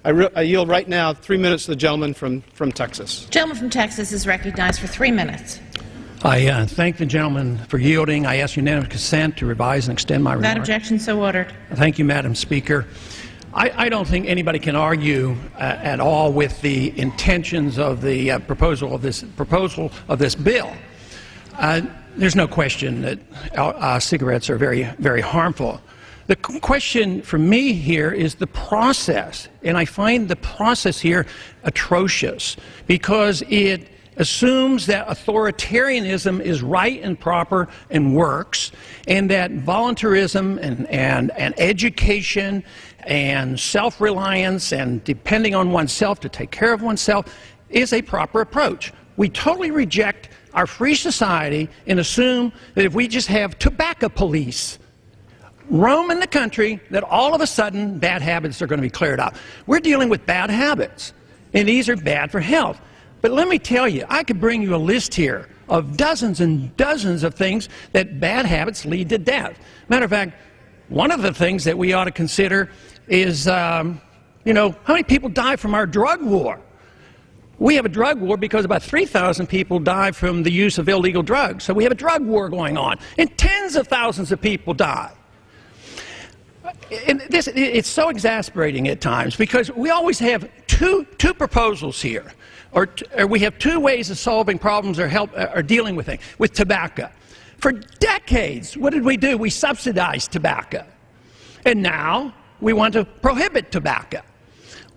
I yield right now 3 minutes to the gentleman from Texas. The gentleman from Texas is recognized for 3 minutes. I thank the gentleman for yielding. I ask unanimous consent to revise and extend my remarks. Without objection, so ordered. Thank you, Madam Speaker. I don't think anybody can argue at all with the intentions of the proposal of this bill. There's no question that cigarettes are very, very harmful. The question for me here is the process, and I find the process here atrocious because it assumes that authoritarianism is right and proper and works, and that voluntarism and education and self-reliance and depending on oneself to take care of oneself is a proper approach. We totally reject our free society and assume that if we just have tobacco police roam in the country, that all of a sudden bad habits are going to be cleared up. We're dealing with bad habits, and these are bad for health. But let me tell you, I could bring you a list here of dozens and dozens of things that bad habits lead to death. Matter of fact, one of the things that we ought to consider is, how many people die from our drug war? We have a drug war because about 3,000 people die from the use of illegal drugs. So we have a drug war going on, and tens of thousands of people die. And it's so exasperating at times because we always have two proposals here, or we have two ways of solving problems or dealing with things. With tobacco, for decades, what did we do? We subsidized tobacco, and now we want to prohibit tobacco.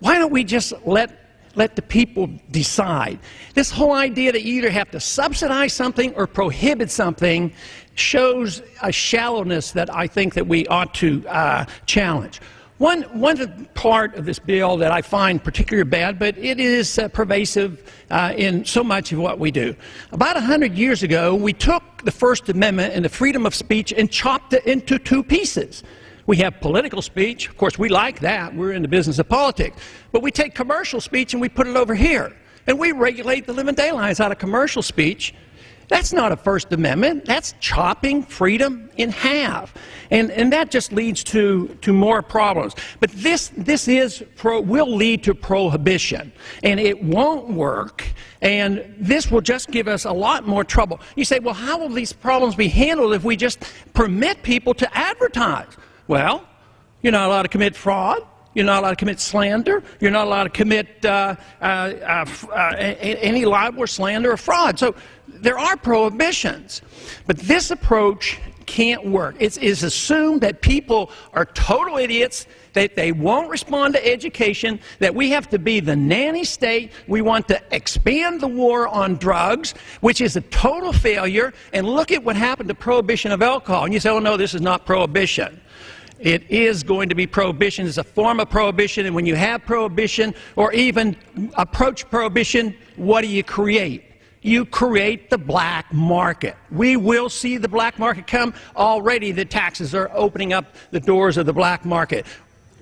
Why don't we just let the people decide? This whole idea that you either have to subsidize something or prohibit something shows a shallowness that I think that we ought to challenge. One part of this bill that I find particularly bad, but it is pervasive in so much of what we do. About 100 years ago, we took the First Amendment and the freedom of speech and chopped it into two pieces. We have political speech. Of course, we like that. We're in the business of politics. But we take commercial speech and we put it over here. And we regulate the living daylights out of commercial speech. That's not a First Amendment. That's chopping freedom in half. And that just leads to more problems. But this will lead to prohibition. And it won't work. And this will just give us a lot more trouble. You say, well, how will these problems be handled if we just permit people to advertise? Well, you're not allowed to commit fraud. You're not allowed to commit slander. You're not allowed to commit any libel or slander or fraud. So there are prohibitions. But this approach can't work. It's assumed that people are total idiots, that they won't respond to education, that we have to be the nanny state. We want to expand the war on drugs, which is a total failure. And look at what happened to prohibition of alcohol. And you say, oh, no, this is not prohibition. It is going to be prohibition. It's a form of prohibition, and when you have prohibition or even approach prohibition, what do you create? You create the black market. We will see the black market come. Already the taxes are opening up the doors of the black market.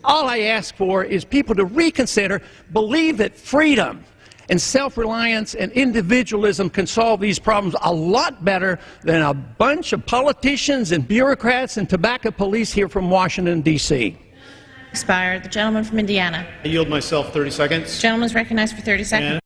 All I ask for is people to reconsider, believe that freedom and self-reliance and individualism can solve these problems a lot better than a bunch of politicians and bureaucrats and tobacco police here from Washington, D.C. Expired. The gentleman from Indiana. I yield myself 30 seconds. The gentleman is recognized for 30 seconds.